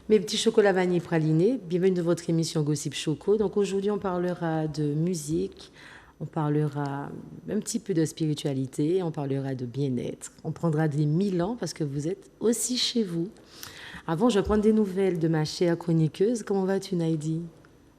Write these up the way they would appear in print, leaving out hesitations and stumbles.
Mes petits chocolats vanille pralinés, bienvenue dans votre émission Gossip Choco. Donc aujourd'hui, on parlera de musique, on parlera un petit peu de spiritualité, on parlera de bien-être. On prendra des 1000 ans parce que vous êtes aussi chez vous. Avant, je vais prendre des nouvelles de ma chère chroniqueuse. Comment vas-tu, Naïdi?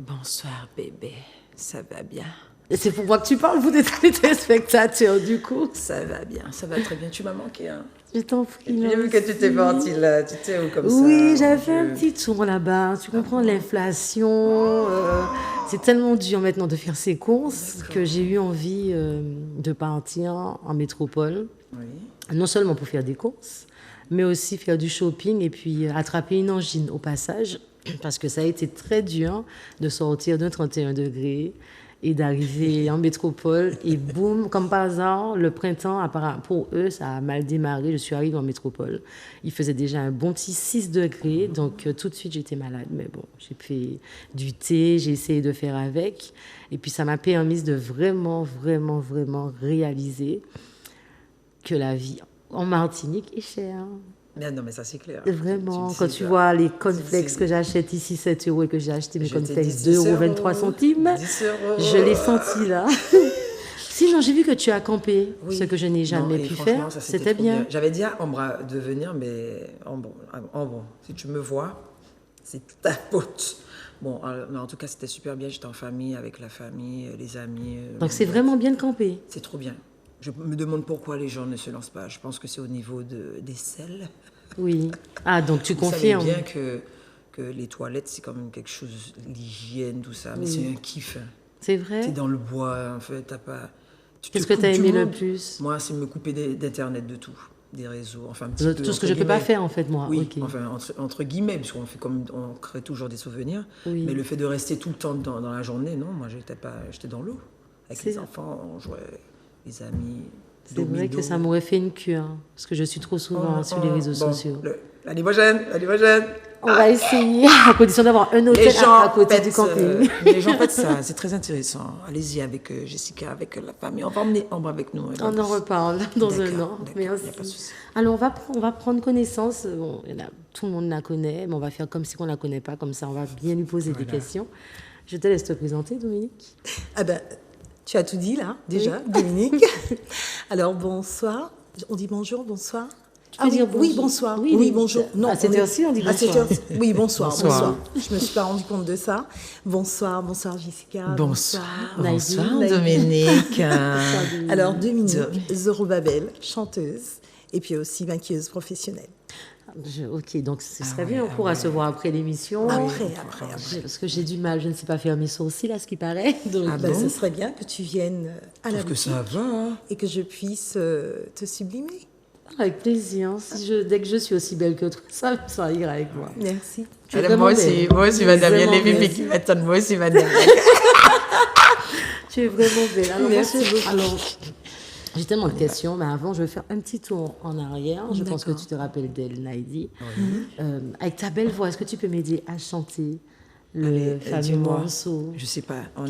Bonsoir, bébé. Ça va bien? Et c'est pour moi que tu parles, vous êtes les téléspectateurs, du coup. Ça va bien, ça va très bien. Tu m'as manqué, hein? Je t'en prie. J'ai vu que tu t'es partie là, tu t'es où comme ça? Oui, j'avais fait un petit tour là-bas. Tu comprends, l'inflation. C'est tellement dur maintenant de faire ses courses que j'ai eu envie de partir en métropole. Oui. Non seulement pour faire des courses, mais aussi faire du shopping et puis attraper une angine au passage. Parce que ça a été très dur de sortir d'un 31 degrés et d'arriver en métropole. Et boum, comme par hasard, le printemps, apparemment, pour eux, ça a mal démarré. Je suis arrivée en métropole. Il faisait déjà un bon petit 6 degrés. Donc, tout de suite, j'étais malade. Mais bon, j'ai fait du thé, j'ai essayé de faire avec. Et puis, ça m'a permis de vraiment, vraiment, vraiment réaliser que la vie en Martinique est chère. Mais non, mais ça, c'est clair. Vraiment, quand tu vois les cornflakes que j'achète ici, 7 € et que j'ai acheté mes cornflakes 2,23 €, 10 €. je l'ai senti là. Sinon, j'ai vu que tu as campé, ce que je n'ai jamais pu faire. C'était bien. J'avais dit à Ambra de venir, mais Ambre, si tu me vois, c'est ta faute. Bon, mais en tout cas, c'était super bien. J'étais en famille, avec la famille, les amis. Donc, c'est vraiment bien de camper. C'est trop bien. Je me demande pourquoi les gens ne se lancent pas. Je pense que c'est au niveau des selles. Oui. Ah, donc tu confirmes. Vous savez bien que les toilettes, c'est quand même quelque chose, l'hygiène, tout ça. Mais c'est un kiff. C'est vrai. T'es dans le bois, en fait, t'as pas... Qu'est-ce que t'as aimé le plus? Moi, c'est me couper d'Internet, de tout. Des réseaux, enfin un petit peu. Tout ce que je ne peux pas faire, en fait, moi. Oui, okay. enfin, entre guillemets, parce qu'on fait comme on crée toujours des souvenirs. Oui. Mais le fait de rester tout le temps dans la journée, non, moi, j'étais dans l'eau. Avec les enfants, on jouait... les amis. C'est vrai que ça m'aurait fait une cure, parce que je suis trop souvent sur les réseaux sociaux. L'année prochaine. On va essayer, à condition d'avoir un hôtel à côté du camping. Les gens font ça, c'est très intéressant. Allez-y avec Jessica, avec la famille. On va emmener Ambre avec nous. On en reparle dans un an. Merci. Y a pas de souci. Alors, on va prendre connaissance. Bon, tout le monde la connaît, mais on va faire comme si on ne la connaît pas. Comme ça, on va bien lui poser des questions. Je te laisse te présenter, Dominique. Ah ben... Tu as tout dit là, déjà, oui. Dominique. Alors, bonsoir. On dit bonjour, bonsoir. Tu peux dire bonjour. Oui, bonsoir. Oui, bonjour. Non, à cette heure-ci, on dit bonsoir. Oui, bonsoir. Je ne me suis pas rendu compte de ça. Bonsoir Jessica. Bonsoir Naïdi. Dominique. Alors, Dominique Zorobabel, chanteuse, et puis aussi maquilleuse professionnelle. Ok, donc ce serait bien, on pourra se voir après l'émission. Après. Parce que j'ai du mal, je ne sais pas faire mes sourcils, à ce qui paraît. Donc, ce serait bien que tu viennes à la boutique. Que ça va. Et que je puisse te sublimer. Avec plaisir. Dès que je suis aussi belle que toi, ça ira avec moi. Merci. Moi aussi, madame, il y a les bébés qui m'attendent. Moi aussi, madame. Tu es vraiment belle. Alors, merci beaucoup. Alors, j'ai tellement de questions, mais avant, je vais faire un petit tour en arrière. Je pense que tu te rappelles d'elle, Naïdi. Avec ta belle voix, est-ce que tu peux m'aider à chanter le fameux morceau? Je sais pas, on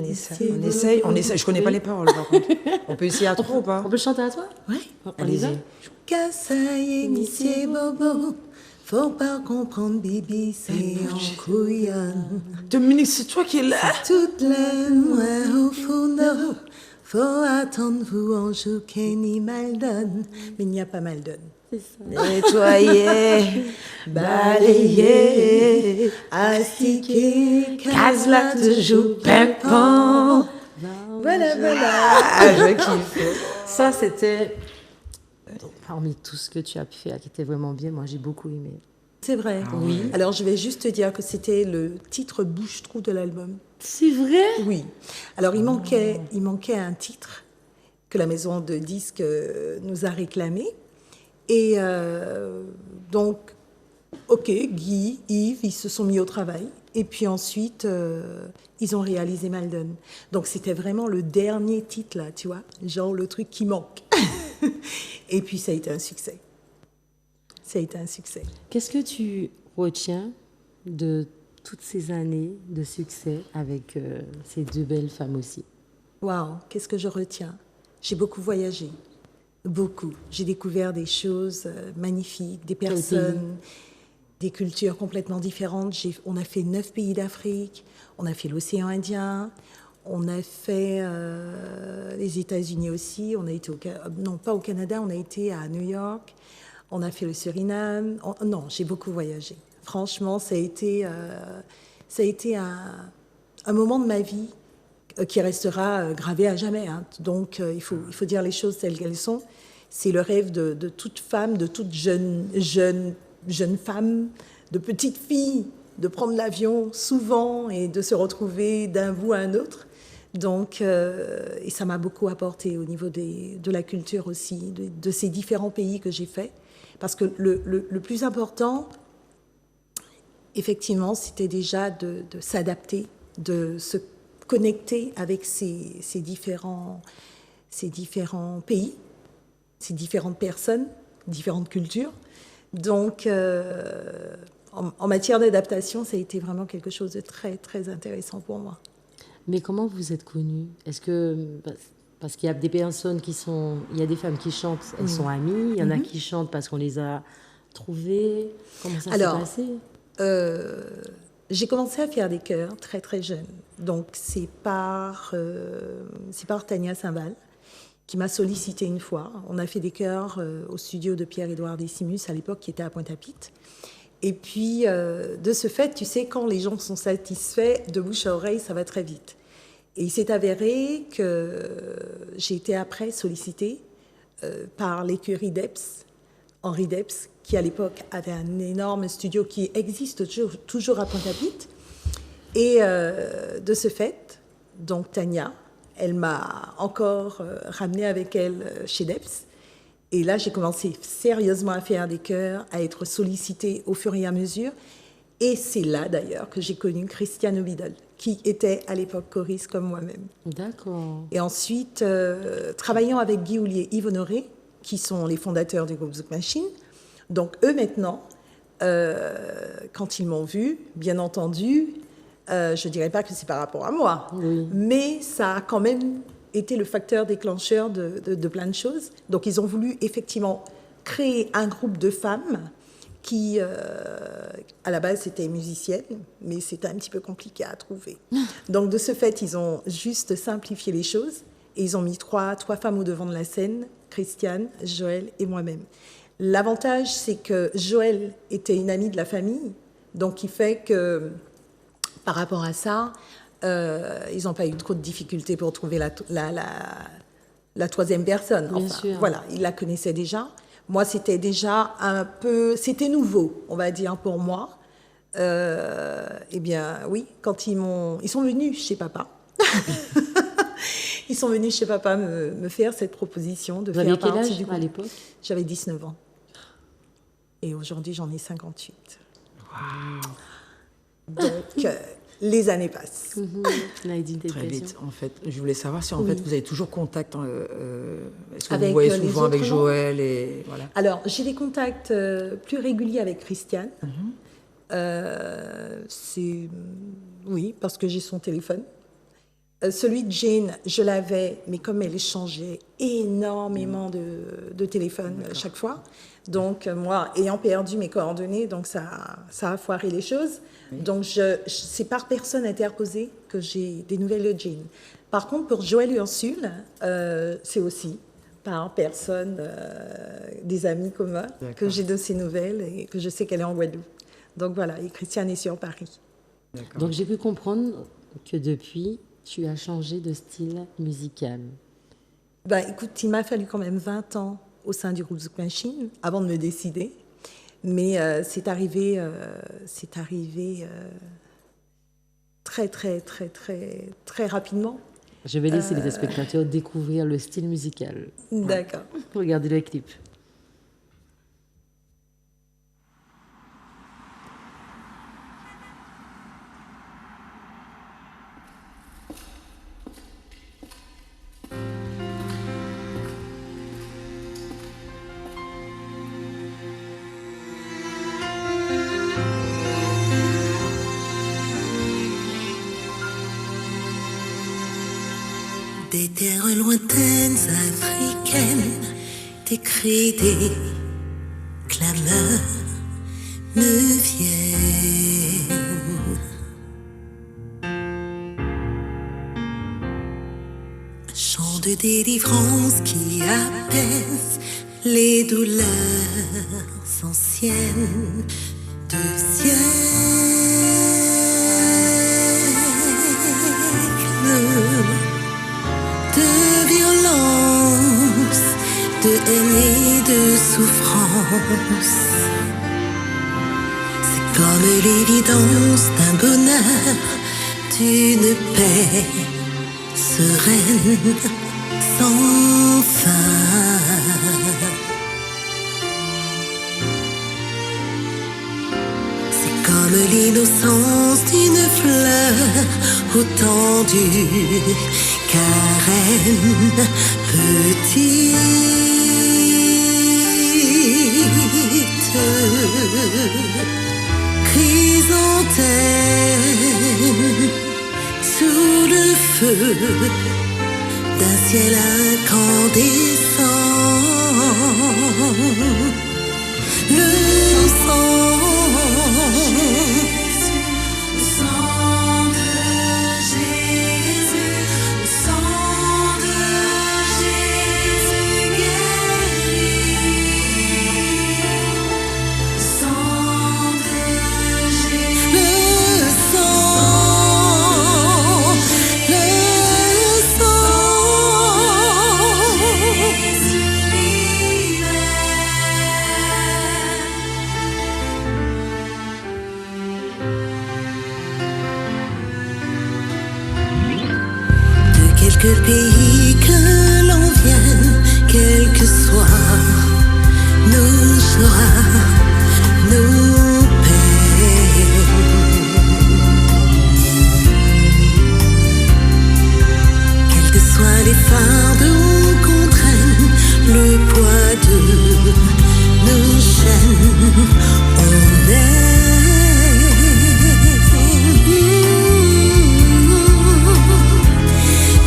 essaye. Je connais pas les paroles, par contre. On peut essayer à trois ou pas? On peut chanter à toi? Oui. Allez-y. Kassaye, monsieur Bobo, faut pas comprendre, Bibi, c'est en couillonne. Dominique, c'est toi qui es là. Toute la nuit au fond. Faut attendre vous en joue Kenny Maldon. Mais il n'y a pas Maldon. C'est ça. Nettoyer, balayer, astiquer, case-là toujours pimpant. Voilà. Je kiffe. Ça, c'était parmi tout ce que tu as pu faire qui était vraiment bien. Moi, j'ai beaucoup aimé. C'est vrai. Oui. Alors, je vais juste te dire que c'était le titre bouche-trou de l'album. C'est vrai? Oui. Alors, il manquait un titre que la maison de disques nous a réclamé. Et donc, OK, Guy, Yves, ils se sont mis au travail. Et puis ensuite, ils ont réalisé Maldon. Donc, c'était vraiment le dernier titre, là, tu vois, genre le truc qui manque. Et puis, ça a été un succès. ça a été un succès. Qu'est-ce que tu retiens de toutes ces années de succès avec ces deux belles femmes aussi? Waouh, qu'est-ce que je retiens? J'ai beaucoup voyagé, beaucoup. J'ai découvert des choses magnifiques, des personnes, des cultures complètement différentes. On a fait 9 pays d'Afrique, on a fait l'océan Indien, on a fait les États-Unis aussi, on a été non pas au Canada, on a été à New York, on a fait le Suriname. Non, j'ai beaucoup voyagé. Franchement, ça a été un moment de ma vie qui restera gravé à jamais. Hein. Donc, il faut dire les choses telles qu'elles sont. C'est le rêve de toute femme, de toute jeune femme, de petite fille, de prendre l'avion souvent et de se retrouver d'un bout à un autre. Donc, et ça m'a beaucoup apporté au niveau de la culture aussi, de ces différents pays que j'ai faits. Parce que le plus important, effectivement, c'était déjà de s'adapter, de se connecter avec ces différents pays, ces différentes personnes, différentes cultures. Donc, en matière d'adaptation, ça a été vraiment quelque chose de très, très intéressant pour moi. Mais comment vous êtes connue? Est-ce que... Parce qu'il y a des personnes qui sont... Il y a des femmes qui chantent, elles sont amies. Il y en a qui chantent parce qu'on les a trouvées. Comment ça s'est passé? J'ai commencé à faire des chœurs très, très jeune. Donc, c'est par Tania Saint-Val qui m'a sollicité une fois. On a fait des chœurs au studio de Pierre-Édouard Décimus, à l'époque, qui était à Pointe-à-Pitre. Et puis, de ce fait, tu sais, quand les gens sont satisfaits, de bouche à oreille, ça va très vite. Et il s'est avéré que j'ai été après sollicitée par l'écurie Debs, Henri Debs, qui à l'époque avait un énorme studio qui existe toujours à Pointe-à-Pitre. Et de ce fait, donc Tania, elle m'a encore ramenée avec elle chez Debs. Et là, j'ai commencé sérieusement à faire des chœurs, à être sollicitée au fur et à mesure. Et c'est là, d'ailleurs, que j'ai connu Christiane Obidal, qui était à l'époque choriste comme moi-même. D'accord. Et ensuite, travaillant avec Guy Houllier et Yves Honoré, qui sont les fondateurs du groupe Zouk Machine. Donc, eux, maintenant, quand ils m'ont vue, bien entendu, je ne dirais pas que c'est par rapport à moi, mais ça a quand même été le facteur déclencheur de plein de choses. Donc, ils ont voulu effectivement créer un groupe de femmes qui, à la base, étaient musiciennes, mais c'était un petit peu compliqué à trouver. Donc, de ce fait, ils ont juste simplifié les choses et ils ont mis trois femmes au devant de la scène, Christiane, Joël et moi-même. L'avantage, c'est que Joël était une amie de la famille, donc qui fait que, par rapport à ça, ils n'ont pas eu trop de difficultés pour trouver la troisième personne. Bien sûr. Voilà, ils la connaissaient déjà. Moi, c'était déjà un peu... C'était nouveau, on va dire, pour moi. Eh bien, oui, quand ils sont venus chez papa. Ils sont venus chez papa me faire cette proposition de faire partie du groupe. Vous aviez quel âge à l'époque? J'avais 19 ans. Et aujourd'hui, j'en ai 58. Wow. Donc, les années passent. Très vite, en fait. Je voulais savoir si, en fait, vous avez toujours contact. Est-ce que avec vous voyez souvent avec Joël et voilà. Alors, j'ai des contacts plus réguliers avec Christiane. Oui, parce que j'ai son téléphone. Celui de Jane, je l'avais, mais comme elle changeait énormément de téléphone chaque fois, donc moi, ayant perdu mes coordonnées, donc ça a foiré les choses. Oui. Donc c'est par personne interposée que j'ai des nouvelles de Jane. Par contre, pour Joël Ursule, c'est aussi par personne, des amis communs, que j'ai de ses nouvelles et que je sais qu'elle est en Guadeloupe. Donc voilà, et Christiane est sur Paris. Donc j'ai pu comprendre que depuis, tu as changé de style musical. Ben, écoute, il m'a fallu quand même 20 ans au sein du groupe Zouk Machine avant de me décider. Mais c'est arrivé très, très, très, très, très rapidement. Je vais laisser les spectateurs découvrir le style musical. D'accord. Regardez le clip. Des terres lointaines africaines, des cris, des clameurs me viennent. Un chant de délivrance qui apaise les douleurs anciennes de siècles de violence, de haine et de souffrance. C'est comme l'évidence d'un bonheur, d'une paix sereine sans fin. C'est comme l'innocence d'une fleur au temps du carême, petite chrysanthème sous le feu d'un ciel incandescent. Le sang de Jésus, le sang de Jésus guérit. Le sang de Jésus, le sang Jésus libère. De quelque pays que l'on vienne, quel que soit nos joies, nos peines, quels que soient les fardeaux qu'on traîne, le poids de nos chaînes, on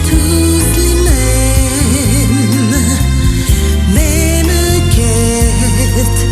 tous les mêmes quêtes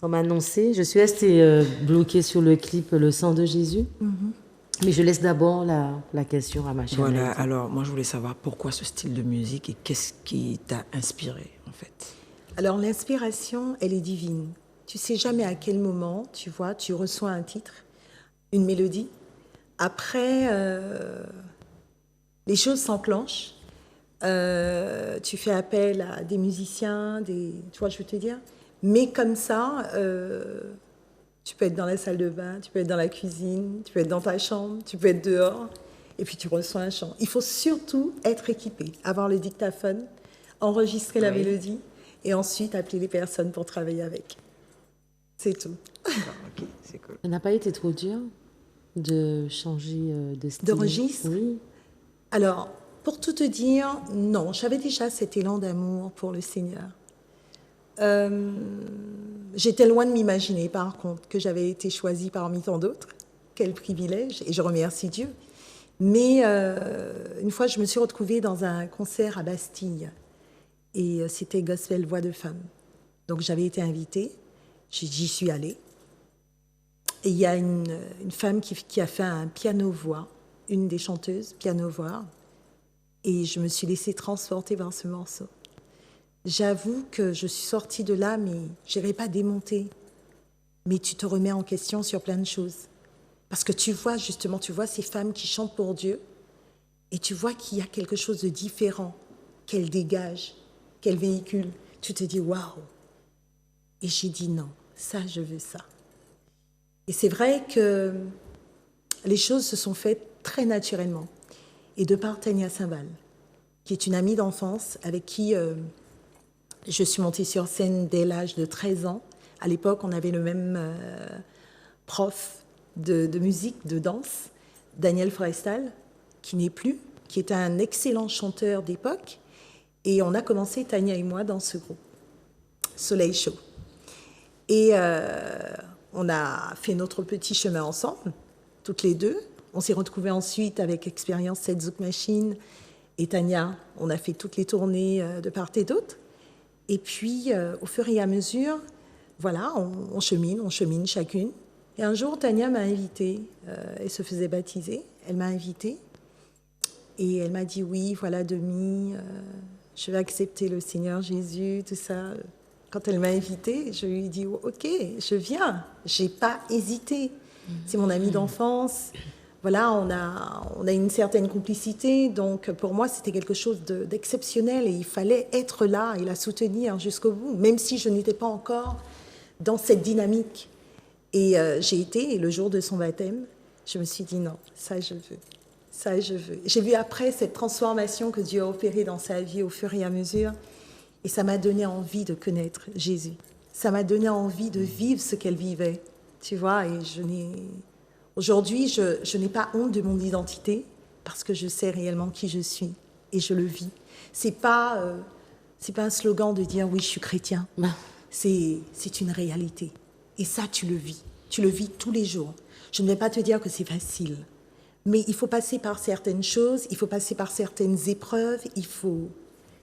Sans m'annoncer, je suis restée bloquée sur le clip Le sang de Jésus. Mais je laisse d'abord la question à ma chère Voilà, Maïta. alors moi je voulais savoir pourquoi ce style de musique et qu'est-ce qui t'a inspiré en fait. Alors l'inspiration, elle est divine. Tu sais jamais à quel moment, tu vois, tu reçois un titre, une mélodie. Après, les choses s'enclenchent. Tu fais appel à des musiciens, tu vois, je veux te dire. Mais comme ça, tu peux être dans la salle de bain, tu peux être dans la cuisine, tu peux être dans ta chambre, tu peux être dehors, et puis tu reçois un chant. Il faut surtout être équipé, avoir le dictaphone, enregistrer la mélodie, et ensuite appeler les personnes pour travailler avec. C'est tout. D'accord, ok, c'est cool. Ça n'a pas été trop dur de changer de style? De registre? Oui. Alors, pour tout te dire, non, j'avais déjà cet élan d'amour pour le Seigneur. J'étais loin de m'imaginer, par contre, que j'avais été choisie parmi tant d'autres. Quel privilège, et je remercie Dieu. Mais une fois, je me suis retrouvée dans un concert à Bastille, et c'était Gospel Voix de Femme. Donc j'avais été invitée, j'y suis allée. Et il y a une femme qui a fait un piano-voix, une des chanteuses, piano-voix, et je me suis laissée transporter par ce morceau. J'avoue que je suis sortie de là, mais je n'avais pas démonté. Mais tu te remets en question sur plein de choses. Parce que tu vois, justement, tu vois ces femmes qui chantent pour Dieu, et tu vois qu'il y a quelque chose de différent qu'elles dégagent, qu'elles véhiculent. Tu te dis, waouh! Et j'ai dit non, ça, je veux ça. Et c'est vrai que les choses se sont faites très naturellement. Et de par Tania Saint-Val, qui est une amie d'enfance avec qui je suis montée sur scène dès l'âge de 13 ans. À l'époque, on avait le même prof de musique, de danse, Daniel Forestal, qui n'est plus, qui était un excellent chanteur d'époque. Et on a commencé, Tania et moi, dans ce groupe, Soleil Chaud. Et on a fait notre petit chemin ensemble, toutes les deux. On s'est retrouvés ensuite avec Expérience 7 Zouk Machine. Et Tania, on a fait toutes les tournées de part et d'autre. Et puis, au fur et à mesure, voilà, on chemine chacune. Et un jour, Tania m'a invitée, elle se faisait baptiser, elle m'a invitée. Et elle m'a dit, oui, voilà, Demi, je vais accepter le Seigneur Jésus, tout ça. Quand elle m'a invitée, je lui ai dit, ok, je viens. Je n'ai pas hésité. C'est mon amie d'enfance. Voilà, on a une certaine complicité. Donc, pour moi, c'était quelque chose d'exceptionnel. Et il fallait être là et la soutenir jusqu'au bout, même si je n'étais pas encore dans cette dynamique. Et j'ai été, et le jour de son baptême, je me suis dit, non, ça, je veux. Ça, je veux. J'ai vu après cette transformation que Dieu a opérée dans sa vie au fur et à mesure. Et ça m'a donné envie de connaître Jésus. Ça m'a donné envie de vivre ce qu'elle vivait. Tu vois, et aujourd'hui, je n'ai pas honte de mon identité parce que je sais réellement qui je suis et je le vis. C'est pas un slogan de dire oui, je suis chrétien. C'est une réalité. Et ça, tu le vis. Tu le vis tous les jours. Je ne vais pas te dire que c'est facile. Mais il faut passer par certaines choses, il faut passer par certaines épreuves,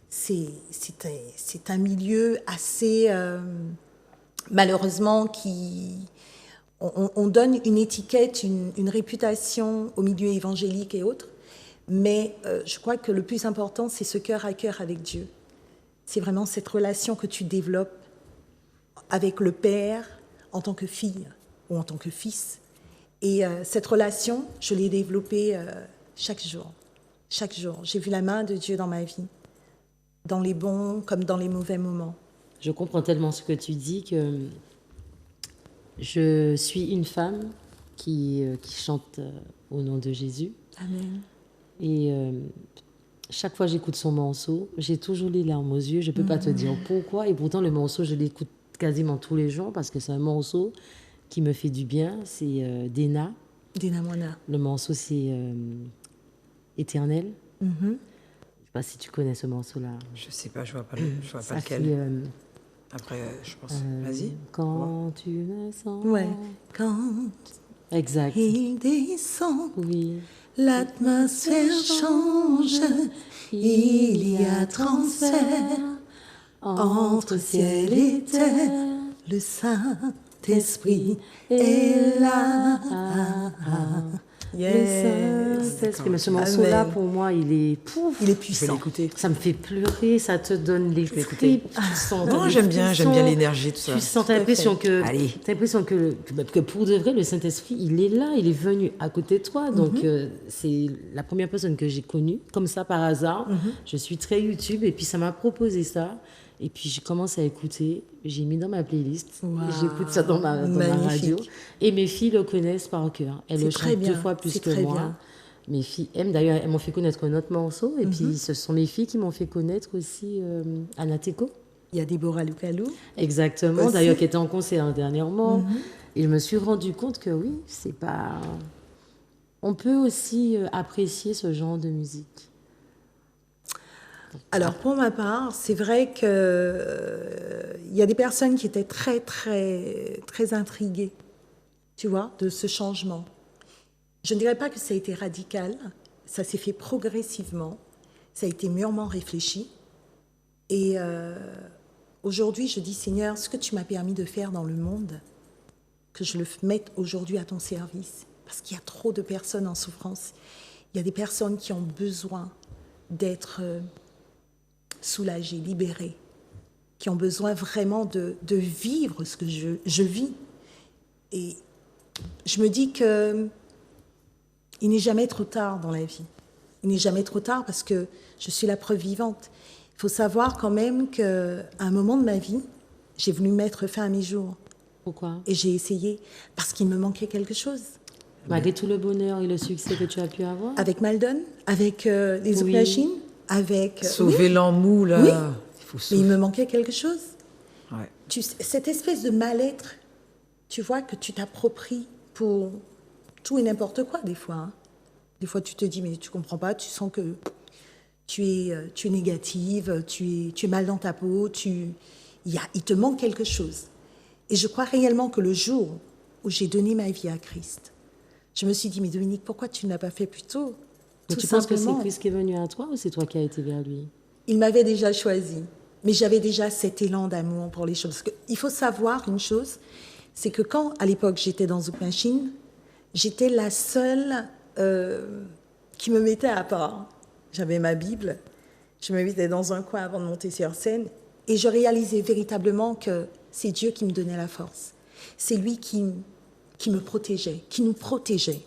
c'est un milieu assez, malheureusement, on donne une étiquette, une réputation au milieu évangélique et autres, mais je crois que le plus important, c'est ce cœur à cœur avec Dieu. C'est vraiment cette relation que tu développes avec le Père en tant que fille ou en tant que fils. Et cette relation, je l'ai développée chaque jour. Chaque jour. J'ai vu la main de Dieu dans ma vie, dans les bons comme dans les mauvais moments. Je comprends tellement ce que tu dis que je suis une femme qui chante au nom de Jésus. Amen. Et chaque fois que j'écoute son morceau, j'ai toujours les larmes aux yeux. Je ne peux pas te dire pourquoi. Et pourtant, le morceau, je l'écoute quasiment tous les jours parce que c'est un morceau qui me fait du bien. C'est Dena. Dena Moana. Le morceau, c'est Éternel. Je ne sais pas si tu connais ce morceau-là. Je sais pas, je vois pas lequel. Fait, après, je pense. Vas-y. Quand tu me sens. Ouais. Quand Exact. il descend, Oui. l'atmosphère change, il y a transfert entre ciel et terre. le Saint-Esprit est là. Le Saint-Esprit. Mais ce morceau-là, pour moi, il est pouf. Il est Je vais puissant. l'écouter. Ça me fait pleurer, ça te donne les écouter. tripes. Tu sens Non, les j'aime bien frissons. l'énergie, tout ça. Tu sens, t'as l'impression que, Allez. que pour de vrai, le Saint-Esprit, il est là, il est venu à côté de toi. Donc, c'est la première personne que j'ai connue, comme ça, par hasard. Je suis très YouTube, et puis ça m'a proposé ça. Et puis, j'ai commencé à écouter. J'ai mis dans ma playlist. Wow. J'écoute ça dans ma radio. Magnifique. Et mes filles le connaissent par cœur. Elles le C'est très chantent bien. 2 fois plus C'est que très moi. bien. Mes filles aiment. D'ailleurs, elles m'ont fait connaître un autre morceau. Et puis, ce sont mes filles qui m'ont fait connaître aussi Anateco. Il y a Déborah Loukalou. Exactement. Aussi. D'ailleurs, qui était en concert dernièrement. Et je me suis rendu compte que oui, c'est pas. On peut aussi apprécier ce genre de musique. Alors, pour ma part, c'est vrai que il y a des personnes qui étaient très, très, très intriguées, tu vois, de ce changement. Je ne dirais pas que ça a été radical, ça s'est fait progressivement, ça a été mûrement réfléchi. Et aujourd'hui, je dis, Seigneur, ce que tu m'as permis de faire dans le monde, que je le mette aujourd'hui à ton service. Parce qu'il y a trop de personnes en souffrance. Il y a des personnes qui ont besoin d'être soulagées, libérées, qui ont besoin vraiment de vivre ce que je vis. Et je me dis que il n'est jamais trop tard dans la vie. Il n'est jamais trop tard parce que je suis la preuve vivante. Il faut savoir quand même qu'à un moment de ma vie, j'ai voulu mettre fin à mes jours. Pourquoi? Et j'ai essayé parce qu'il me manquait quelque chose. Malgré tout le bonheur et le succès que tu as pu avoir. Avec Maldon, avec les Oui. Machines, avec... Sauver l'emmou, là. Oui. Il faut Mais il sauver. me manquait quelque chose. Ouais. Cette espèce de mal-être, tu vois, que tu t'appropries pour tout et n'importe quoi, des fois. Hein. Des fois, tu te dis, mais tu comprends pas, tu sens que tu es négative, tu es mal dans ta peau, il te manque quelque chose. Et je crois réellement que le jour où j'ai donné ma vie à Christ, je me suis dit, mais Dominique, pourquoi tu ne l'as pas fait plus tôt? Mais Tout tu penses que c'est simplement. Christ qui est venu à toi ou c'est toi qui as été vers lui? Il m'avait déjà choisi, mais j'avais déjà cet élan d'amour pour les choses. Parce que il faut savoir une chose, c'est que quand, à l'époque, j'étais dans Zouk Machine, j'étais la seule qui me mettait à part. J'avais ma Bible, je me mettais dans un coin avant de monter sur scène, et je réalisais véritablement que c'est Dieu qui me donnait la force. C'est lui qui me protégeait, qui nous protégeait.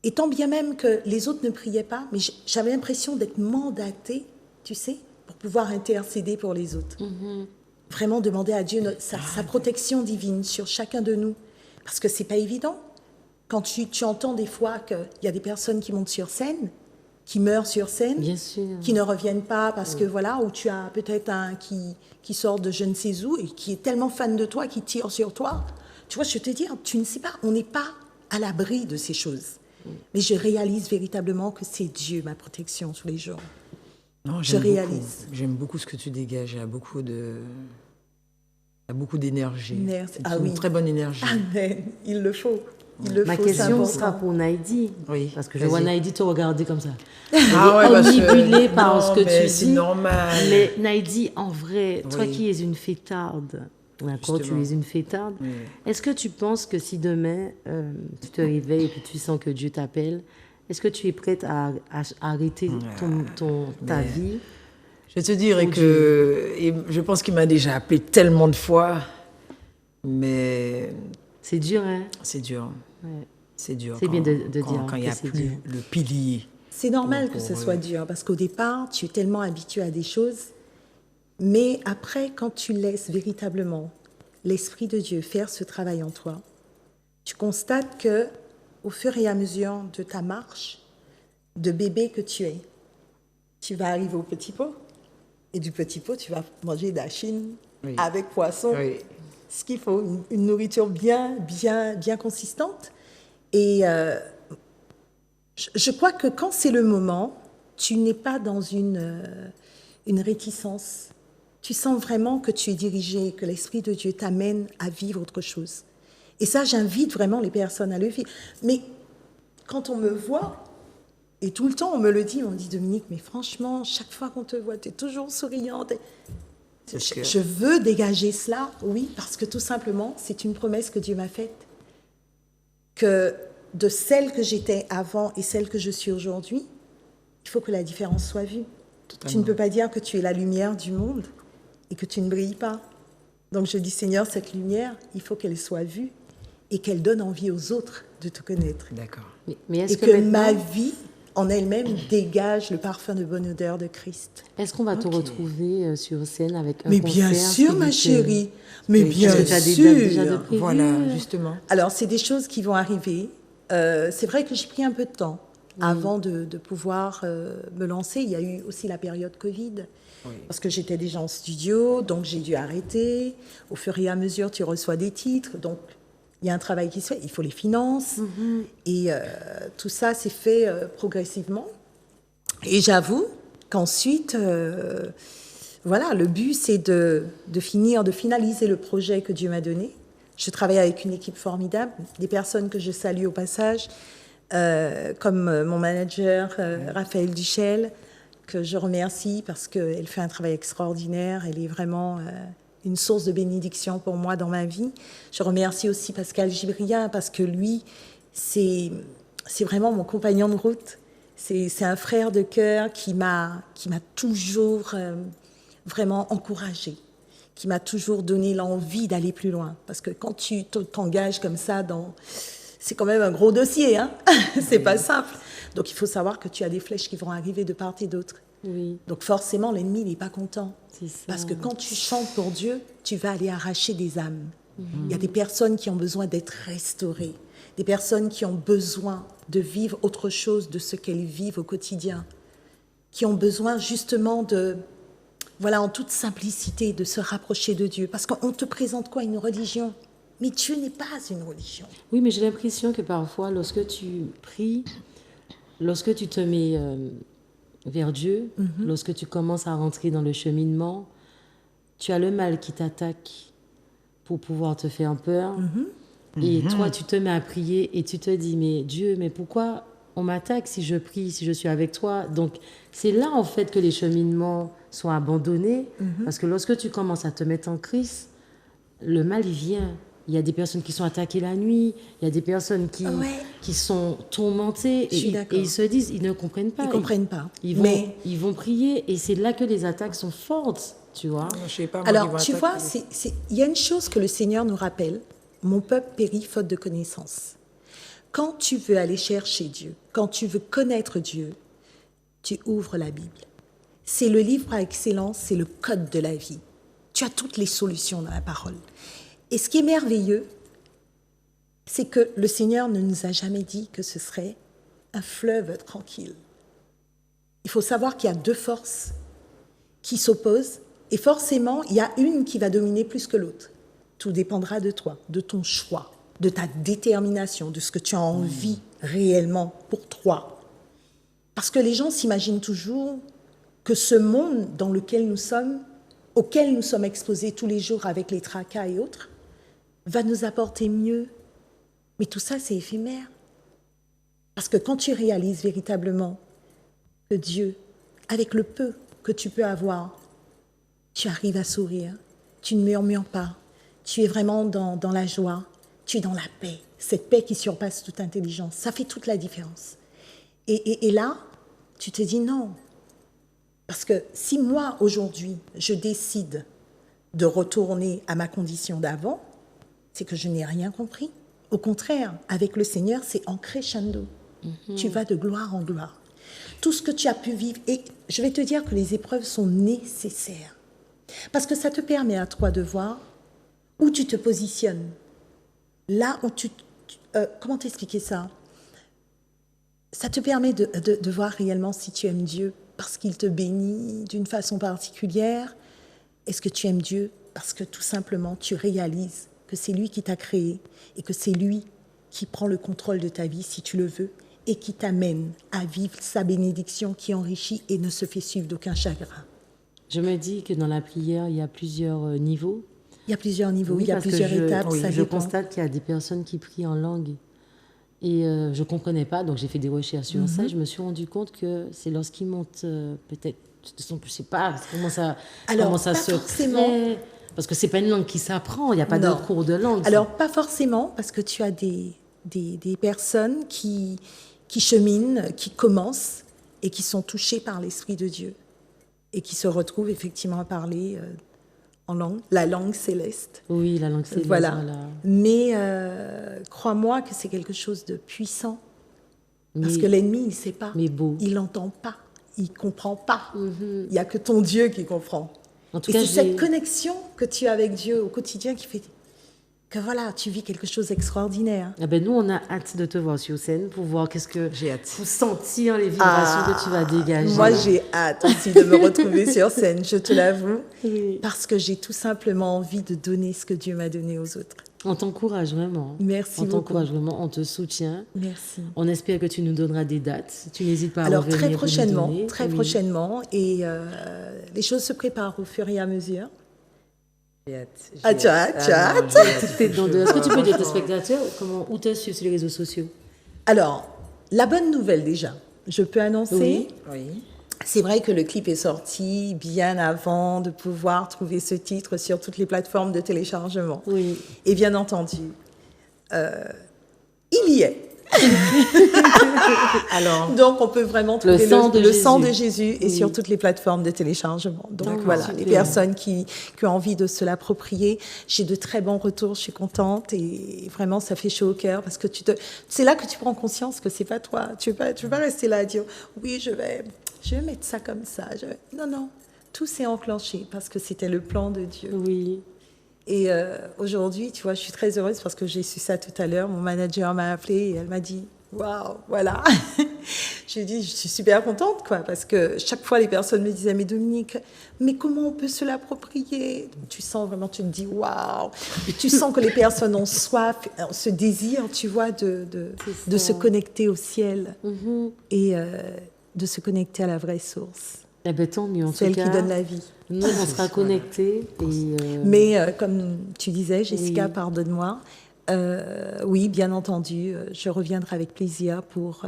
Et tant bien même que les autres ne priaient pas, mais j'avais l'impression d'être mandatée, tu sais, pour pouvoir intercéder pour les autres. Vraiment demander à Dieu sa protection divine sur chacun de nous. Parce que c'est pas évident. Quand tu entends des fois qu'il y a des personnes qui montent sur scène, qui meurent sur scène, Bien sûr. qui ne reviennent pas parce que voilà, ou tu as peut-être un qui sort de je ne sais où et qui est tellement fan de toi, qui tire sur toi. Tu vois, je te dis, tu ne sais pas, on n'est pas à l'abri de ces choses. Mais je réalise véritablement que c'est Dieu, ma protection tous les jours. Non, Je réalise. J'aime beaucoup ce que tu dégages. Il y a beaucoup d'énergie. Merci. C'est Ah une oui. très bonne énergie. Amen. Il le faut. Il le Ma faut, c'est question important. sera pour Naïdi. Oui, Parce que je vois vas-y. Naïdi te regarder comme ça. Ah ouais, parce que- Omnibulée par non, ce que mais tu c'est dis. normal. Mais Naïdi, en vrai, toi Oui. qui es une fêtarde, d'accord, tu Justement. es une fêtarde, Oui. est-ce que tu penses que si demain tu te réveilles et que tu sens que Dieu t'appelle, est-ce que tu es prête à arrêter ta mais- vie? Je te dirais que et je pense qu'il m'a déjà appelé tellement de fois, mais C'est dur, hein? c'est dur. Ouais. C'est dur. C'est bien de dire quand il n'y que a c'est plus dur. le pilier. C'est normal que Pour- ce soit dur, parce qu'au départ, tu es tellement habitué à des choses, mais après, quand tu laisses véritablement l'Esprit de Dieu faire ce travail en toi, tu constates que, au fur et à mesure de ta marche, de bébé que tu es, tu vas arriver au petit pot, et du petit pot, tu vas manger de la chine Oui. avec poisson, Oui. ce qu'il faut, une nourriture bien consistante. Et je crois que quand c'est le moment, tu n'es pas dans une réticence. Tu sens vraiment que tu es dirigé, que l'Esprit de Dieu t'amène à vivre autre chose. Et ça, j'invite vraiment les personnes à le vivre. Mais quand on me voit, et tout le temps on me le dit, on me dit, Dominique, mais franchement, chaque fois qu'on te voit, tu es toujours souriante. Je veux dégager cela, oui, parce que tout simplement, c'est une promesse que Dieu m'a faite. Que de celle que j'étais avant et celle que je suis aujourd'hui, il faut que la différence soit vue. Totalement. Tu ne peux pas dire que tu es la lumière du monde et que tu ne brilles pas. Donc je dis, Seigneur, cette lumière, il faut qu'elle soit vue et qu'elle donne envie aux autres de te connaître. D'accord. Mais est-ce et que maintenant... ma vie en elle-même dégage le parfum de bonne odeur de Christ. Est-ce qu'on va te retrouver sur scène avec un mais concert bien sûr, ma chérie. Mais bien sûr. Tu as des dates déjà de prévues? Voilà, justement. Alors, c'est des choses qui vont arriver. C'est vrai que j'ai pris un peu de temps avant de pouvoir me lancer. Il y a eu aussi la période Covid. Oui. Parce que j'étais déjà en studio, donc j'ai dû arrêter. Au fur et à mesure, tu reçois des titres. Donc, il y a un travail qui se fait. Il faut les finances. Et tout ça s'est fait progressivement. Et j'avoue qu'ensuite, voilà, le but, c'est de finaliser le projet que Dieu m'a donné. Je travaille avec une équipe formidable, des personnes que je salue au passage, comme mon manager, Raphaël Duchel, que je remercie parce qu'elle fait un travail extraordinaire. Elle est vraiment une source de bénédiction pour moi dans ma vie. Je remercie aussi Pascal Gibria parce que lui, c'est vraiment mon compagnon de route. C'est un frère de cœur qui m'a toujours vraiment encouragée, qui m'a toujours donné l'envie d'aller plus loin. Parce que quand tu t'engages comme ça c'est quand même un gros dossier, hein. C'est pas simple. Donc il faut savoir que tu as des flèches qui vont arriver de part et d'autre. Oui. Donc forcément, l'ennemi n'est pas content. C'est ça. Parce que quand tu chantes pour Dieu, tu vas aller arracher des âmes. Il y a des personnes qui ont besoin d'être restaurées, des personnes qui ont besoin de vivre autre chose de ce qu'elles vivent au quotidien, qui ont besoin justement en toute simplicité, de se rapprocher de Dieu. Parce qu'on te présente quoi? Une religion. Mais Dieu n'est pas une religion. Oui, mais j'ai l'impression que parfois, lorsque tu pries, lorsque tu te mets vers Dieu, lorsque tu commences à rentrer dans le cheminement, tu as le mal qui t'attaque pour pouvoir te faire peur. Et toi, tu te mets à prier et tu te dis, mais Dieu, mais pourquoi on m'attaque si je prie, si je suis avec toi? Donc, c'est là, en fait, que les cheminements sont abandonnés. Parce que lorsque tu commences à te mettre en crise, le mal, il vient. Il y a des personnes qui sont attaquées la nuit, il y a des personnes qui sont tourmentées et ils se disent, ils ne comprennent pas. Ils ne comprennent pas. Ils vont prier et c'est là que les attaques sont fortes, tu vois. Je sais pas, alors, tu vois, il y a une chose que le Seigneur nous rappelle, mon peuple périt faute de connaissance. Quand tu veux aller chercher Dieu, quand tu veux connaître Dieu, tu ouvres la Bible. C'est le livre par excellence, c'est le code de la vie. Tu as toutes les solutions dans la parole. Et ce qui est merveilleux, c'est que le Seigneur ne nous a jamais dit que ce serait un fleuve tranquille. Il faut savoir qu'il y a deux forces qui s'opposent et forcément, il y a une qui va dominer plus que l'autre. Tout dépendra de toi, de ton choix, de ta détermination, de ce que tu as envie réellement pour toi. Parce que les gens s'imaginent toujours que ce monde dans lequel nous sommes, auquel nous sommes exposés tous les jours avec les tracas et autres, va nous apporter mieux. Mais tout ça, c'est éphémère. Parce que quand tu réalises véritablement que Dieu, avec le peu que tu peux avoir, tu arrives à sourire, tu ne murmures pas, tu es vraiment dans la joie, tu es dans la paix, cette paix qui surpasse toute intelligence. Ça fait toute la différence. Et là, tu te dis non. Parce que si moi, aujourd'hui, je décide de retourner à ma condition d'avant, c'est que je n'ai rien compris. Au contraire, avec le Seigneur, c'est en crescendo. Tu vas de gloire en gloire. Tout ce que tu as pu vivre, et je vais te dire que les épreuves sont nécessaires. Parce que ça te permet à toi de voir où tu te positionnes. Là où comment t'expliquer ça? Ça te permet de voir réellement si tu aimes Dieu parce qu'il te bénit d'une façon particulière. Est-ce que tu aimes Dieu parce que tout simplement tu réalises que c'est lui qui t'a créé et que c'est lui qui prend le contrôle de ta vie si tu le veux et qui t'amène à vivre sa bénédiction qui enrichit et ne se fait suivre d'aucun chagrin. Je me dis que dans la prière, il y a plusieurs niveaux. Il y a plusieurs niveaux, il y a plusieurs étapes. Je constate qu'il y a des personnes qui prient en langue. Et je ne comprenais pas, donc j'ai fait des recherches sur ça. Et je me suis rendu compte que c'est lorsqu'ils montent peut-être Je sais pas Alors, comment ça pas se forcément. crée. Parce que c'est pas une langue qui s'apprend, il n'y a pas de Non. cours de langue. Alors, pas forcément, parce que tu as des personnes qui cheminent, qui commencent et qui sont touchées par l'Esprit de Dieu et qui se retrouvent effectivement à parler en langue, la langue céleste. Oui, la langue céleste. Voilà. Voilà. Mais crois-moi que c'est quelque chose de puissant. Parce Mais- que l'ennemi, il ne sait pas. mais beau. Il n'entend pas. Il ne comprend pas. Il n'y a que ton Dieu qui comprend. En tout Et cas, c'est j'ai- cette connexion que tu as avec Dieu au quotidien qui fait que voilà, tu vis quelque chose d'extraordinaire. Ah ben nous, on a hâte de te voir sur scène pour voir qu'est-ce que... J'ai hâte. Pour sentir les vibrations que tu vas dégager. Moi, j'ai hâte aussi de me retrouver sur scène, je te l'avoue, Oui. parce que j'ai tout simplement envie de donner ce que Dieu m'a donné aux autres. On t'encourage vraiment. Merci On beaucoup. t'encourage vraiment, on te soutient. Merci. On espère que tu nous donneras des dates. Tu n'hésites pas à Alors revenir très pour nous prochainement, donner. très Oui. prochainement, et les choses se préparent au fur et à mesure. J'ai hâte. Ah, tu as hâte, tu as hâte. T'es dans de- Est-ce que tu peux dire à tes spectateurs où te suivre sur les réseaux sociaux? Alors, la bonne nouvelle déjà, je peux annoncer, Oui. Oui. c'est vrai que le clip est sorti bien avant de pouvoir trouver ce titre sur toutes les plateformes de téléchargement. Oui. Et bien entendu, il y est. Alors, Donc, on peut vraiment trouver Le sang de le sang de Jésus. Jésus et Oui. sur toutes les plateformes de téléchargement. Donc, D'accord, voilà, super. les personnes qui ont envie de se l'approprier, j'ai de très bons retours, je suis contente et vraiment, ça fait chaud au cœur parce que c'est là que tu prends conscience que c'est pas toi. Tu veux pas rester là à dire, oui, je vais mettre ça comme ça. Non, non, tout s'est enclenché parce que c'était le plan de Dieu. Oui. Et aujourd'hui, tu vois, je suis très heureuse parce que j'ai su ça tout à l'heure. Mon manager m'a appelée et elle m'a dit waouh, voilà. J'ai dit, je suis super contente, quoi, parce que chaque fois, les personnes me disaient, mais Dominique, mais comment on peut se l'approprier? Tu sens vraiment, tu te dis waouh. Et tu sens que les personnes ont soif, ce désir, tu vois, de se connecter au ciel et de se connecter à la vraie source, Eh ben, tant mieux, en tout celle cas. qui donne la vie. Nous, on sera connectés. Et, Mais comme tu disais, Jessica, Oui. pardonne-moi. Oui, bien entendu, je reviendrai avec plaisir pour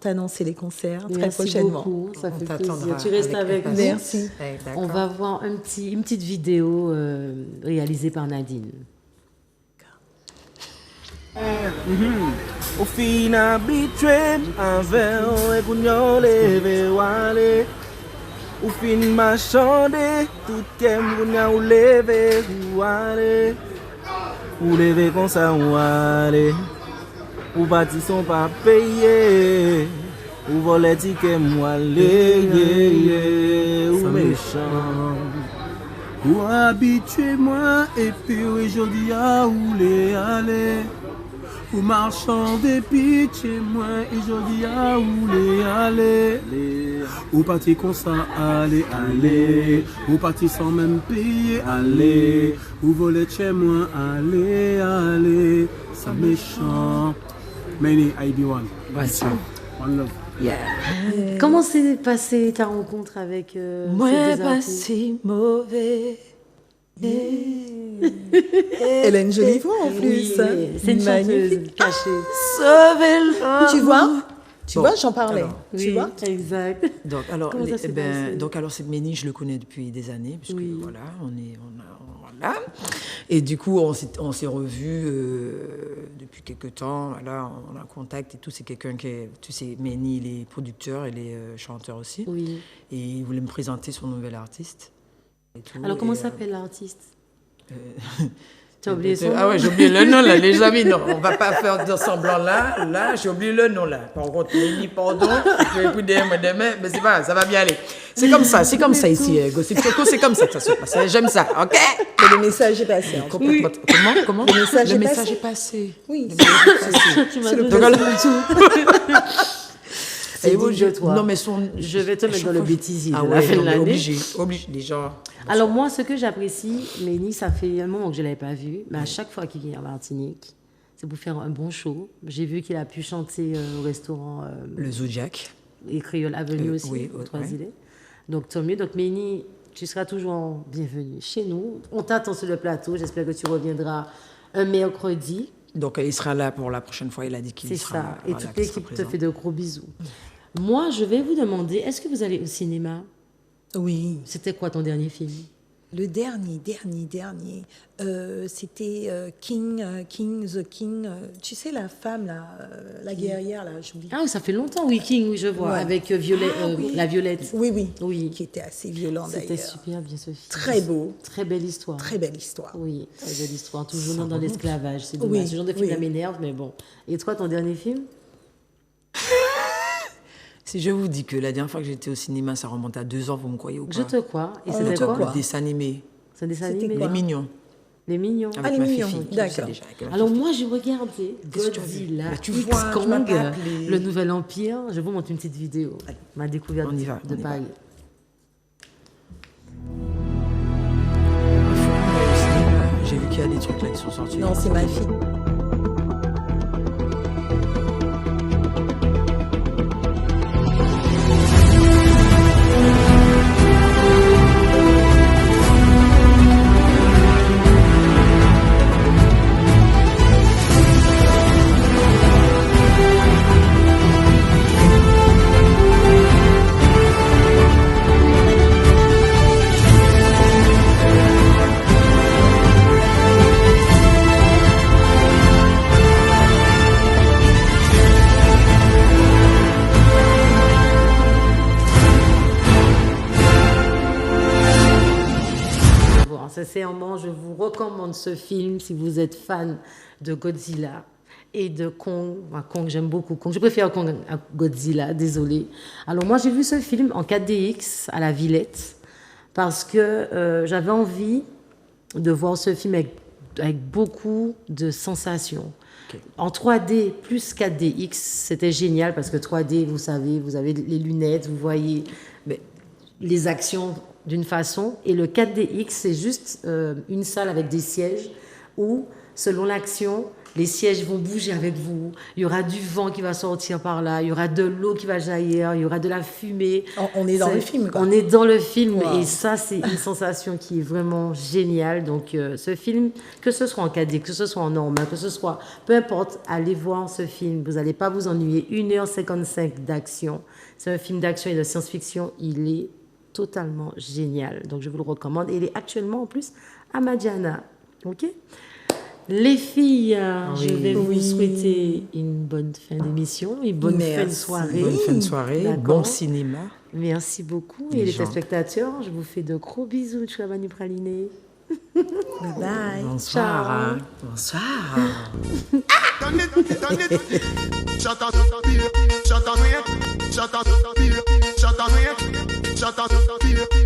t'annoncer les concerts très merci prochainement. beaucoup, ça on fait t'attendra plaisir. Tu restes avec nous. Merci. Eh, On d'accord. va voir une petite vidéo réalisée par Nadine. Ou fin habitué avec et pour nous lever wale. Ou fin marchander tout kem pour nous lever wale. Ou lever comme ça wale. Ou bâti son pas payé. Ou voler ticket wale. Ou méchant. Ou habitué moi et puis aujourd'hui à où les aller. Ou marchand des chez moi et aujourd'hui à où les aller. Ou parti comme ça, aller. Ou parti sans même payer, aller. Ou voler chez moi, aller. Ça méchant. Many IB1. Voici. One love. Comment s'est passée ta rencontre avec Moi, ces deux pas artistes? si mauvais. Elle a une jolie voix en plus. Oui, c'est une Magnifique. chanteuse cachée. Tu vois, j'en parlais. alors, Tu Oui, vois. exact. Donc alors, Comment ça s'est passé cette Ménie, je le connais depuis des années, puisque Oui. voilà, voilà. Et du coup, on s'est revus depuis quelques temps. Voilà, on a un contact et tout. C'est quelqu'un qui est, tu sais, Ménie, il est producteur, il est chanteur aussi. Oui. Et il voulait me présenter son nouvel artiste. Et tout. Alors, comment Et, s'appelle l'artiste? Tu as oublié son Ah nom? ouais, j'ai oublié le nom là, les amis, non, on va pas faire de semblant là, j'ai oublié le nom là. Par contre, Ménie, pardon, je vais écouter demain, mais c'est pas, ça va bien aller. C'est comme ça ici, Gossip Choco, c'est comme ça que ça se passe. J'aime ça, ok? Mais le message est passé. en tout cas. Comment? Le message est message passé. est passé. Oui. Tu m'as C'est le donné principe. C'est Et digne de toi. Non, mais Je vais te mettre dans le bêtisier Ah de la ouais, fin de non, mais l'année. obligé, déjà. Alors moi, ce que j'apprécie, Ménie, ça fait un moment que je ne l'avais pas vu, mais à chaque fois qu'il vient en Martinique, c'est pour faire un bon show. J'ai vu qu'il a pu chanter au restaurant Le Zodiac. et Créole Avenue aussi, oui, aux ouais. Trois-Îlets. Donc tant mieux. Donc Ménie, tu seras toujours bienvenue chez nous. On t'attend sur le plateau. J'espère que tu reviendras un mercredi. Donc, il sera là pour la prochaine fois. Il a dit qu'il C'est sera ça. là. Et Voilà, toute qu'il sera l'équipe te présent. fait de gros bisous. Moi, je vais vous demander, est-ce que vous allez au cinéma? Oui. C'était quoi ton dernier film? Le dernier, c'était King, The King. Tu sais, la femme, là, la guerrière, là, j'oublie. Ah oui, ça fait longtemps, oui, King, oui, je vois, Ouais. avec Oui. la Violette. Oui. Oui. Qui était assez violent, C'était d'ailleurs. super bien ce film. Très beau. Très belle histoire. Très belle histoire. Oui, très belle histoire. Toujours dans l'esclavage, c'est dommage. Oui, Ce genre de film oui. là m'énerve, mais bon. Et toi, ton dernier film? Si je vous dis que la dernière fois que j'étais au cinéma, ça remonte à 2 ans, vous me croyez ou pas? Je te crois. Et On c'était te quoi? croit. Le dessin animé. C'est un dessin C'était animé. quoi? Les Mignons. Les Mignons. Avec Les ma Mignons, fifi, tu d'accord. sais déjà, avec ma Alors fifi. moi, j'ai regardé Qu'est-ce que tu as vu? Godzilla, Bah, tu vois, tu X-Kong, m'as pas appelé. le Nouvel Empire. Je vous montre une petite vidéo. Ma découverte On y va, de on y va. Paris. J'ai vu qu'il y a des trucs là qui sont sortis. Non, c'est ma fille. Bon, sincèrement, je vous recommande ce film si vous êtes fan de Godzilla et de Kong. Moi, Kong, j'aime beaucoup Kong. Je préfère Kong à Godzilla, désolé. Alors moi, j'ai vu ce film en 4DX à la Villette parce que j'avais envie de voir ce film avec beaucoup de sensations. En 3D plus 4DX, c'était génial parce que 3D, vous savez, vous avez les lunettes, vous voyez les actions d'une façon. Et le 4DX, c'est juste une salle avec des sièges où, selon l'action, les sièges vont bouger avec vous. Il y aura du vent qui va sortir par là, il y aura de l'eau qui va jaillir, il y aura de la fumée. On est dans le film, quoi. On est dans le film Wow. et ça, c'est une sensation qui est vraiment géniale. Donc, ce film, que ce soit en 4D, que ce soit en normal, que ce soit, peu importe, allez voir ce film. Vous n'allez pas vous ennuyer. 1h55 d'action. C'est un film d'action et de science-fiction. Il est totalement génial. Donc, je vous le recommande. Et il est actuellement, en plus, à Madiana. OK? Les filles, je vais vous Oui. souhaiter une bonne fin d'émission, une bonne fin de Merci. soirée. Bonne fin de soirée, D'accord. bon cinéma. Merci beaucoup. Les Et les gens. téléspectateurs, je vous fais de gros bisous, Chouabani Praliné. Bye bye. Bonsoir. Ciao. Hein. Bonsoir. Done it. Shut up, shut up, shut up, shut up, shut up, shut up, shut up, shut up,